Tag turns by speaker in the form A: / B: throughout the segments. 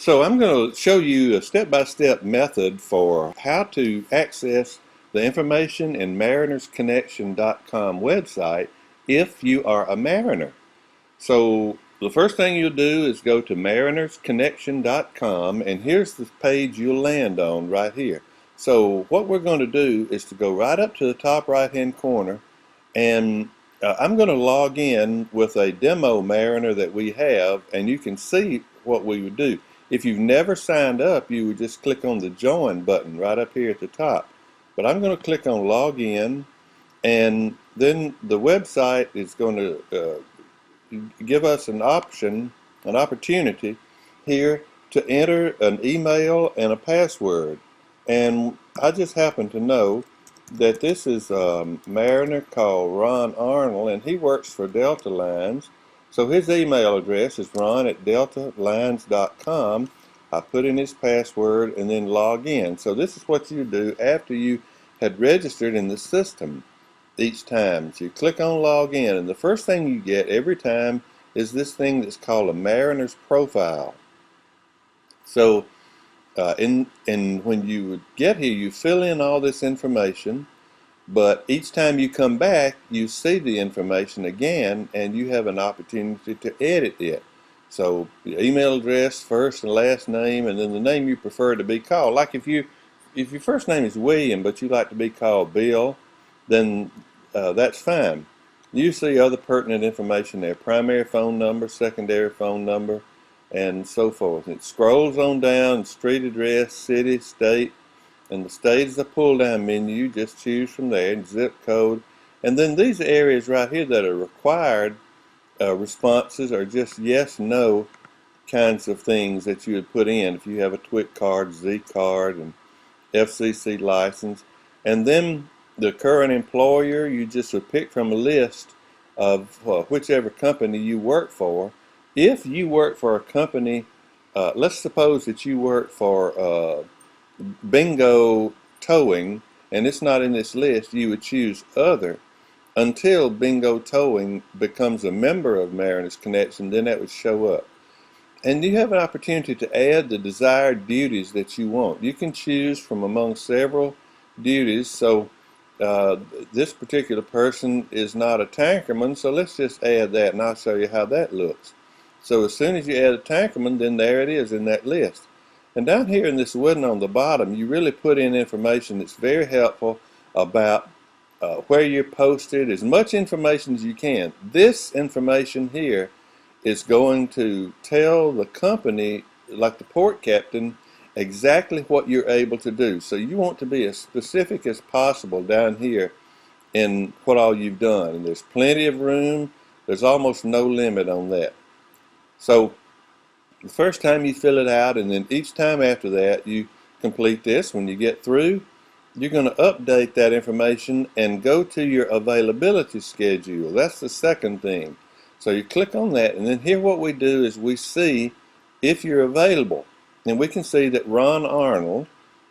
A: So I'm going to show you a step-by-step method for how to access the information in marinersconnection.com website if you are a mariner. So the first thing you'll do is go to marinersconnection.com, and here's the page you'll land on right here. So what we're going to do is to go right up to the top right-hand corner, and I'm going to log in with a demo mariner that we have, and you can see what we would do. If you've never signed up, you would just click on the join button right up here at the top. But I'm going to click on log in, and then the website is going to give us an opportunity here to enter an email and a password. And I just happen to know that this is a mariner called Ron Arnold, and he works for Delta Lines. So his email address is ron@deltalines.com. I put in his password and then log in. So this is what you do after you had registered in the system each time. So you click on log in, and the first thing you get every time is this thing that's called a mariner's profile. So when you would get here, you fill in all this information, but each time you come back, you see the information again, and you have an opportunity to edit it. So your email address, first and last name, and then the name you prefer to be called. Like if your first name is William, but you like to be called Bill, then that's fine. You see other pertinent information there: primary phone number, secondary phone number, and so forth. It scrolls on down: street address, city, state, and the state is a pull-down menu. You just choose from there, and zip code. And then these areas right here that are required responses are just yes, no kinds of things that you would put in if you have a TWIC card, Z card, and FCC license. And then the current employer, you just would pick from a list of whichever company you work for. If you work for a company, let's suppose that you work for Bingo Towing, and it's not in this list, you would choose other until Bingo Towing becomes a member of Mariners Connection. Then that would show up. And you have an opportunity to add the desired duties that you want. You can choose from among several duties. So this particular person is not a tankerman, so let's just add that, and I'll show you how that looks. So as soon as you add a tankerman, then there it is in that list. And down here in this wooden on the bottom, you really put in information that's very helpful about where you're posted, as much information as you can. This information here is going to tell the company, like the port captain, exactly what you're able to do. So you want to be as specific as possible down here in what all you've done. And there's plenty of room. There's almost no limit on that. So the first time you fill it out, and then each time after that you complete this. When you get through, you're going to update that information and go to your availability schedule. That's the second thing. So you click on that, and then here what we do is we see if you're available. And we can see that Ron Arnold,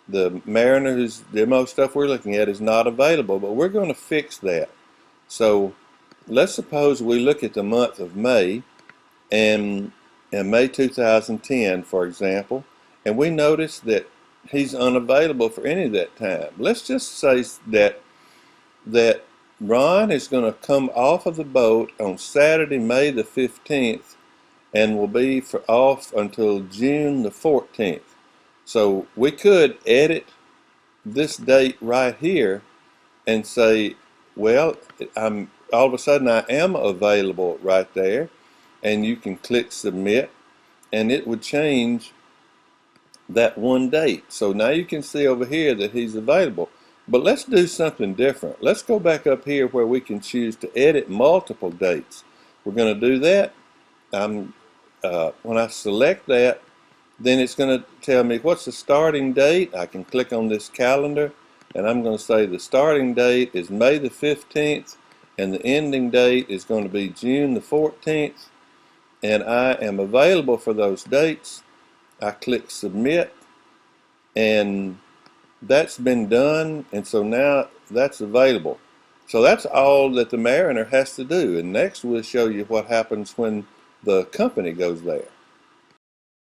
A: the mariner whose demo stuff we're looking at, is not available, but we're going to fix that. So let's suppose we look at the month of May, and in May 2010, for example, and we notice that he's unavailable for any of that time. Let's just say that Ron is going to come off of the boat on Saturday, May the 15th, and will be off until June the 14th. So we could edit this date right here and say, well, all of a sudden I am available right there, and you can click submit, and it would change that one date. So now you can see over here that he's available. But let's do something different. Let's go back up here where we can choose to edit multiple dates. We're going to do that. When I select that, then it's going to tell me what's the starting date. I can click on this calendar, and I'm going to say the starting date is May the 15th, and the ending date is going to be June the 14th, and I am available for those dates. I click submit, and that's been done, and so now that's available. So that's all that the mariner has to do, and next we'll show you what happens when the company goes there.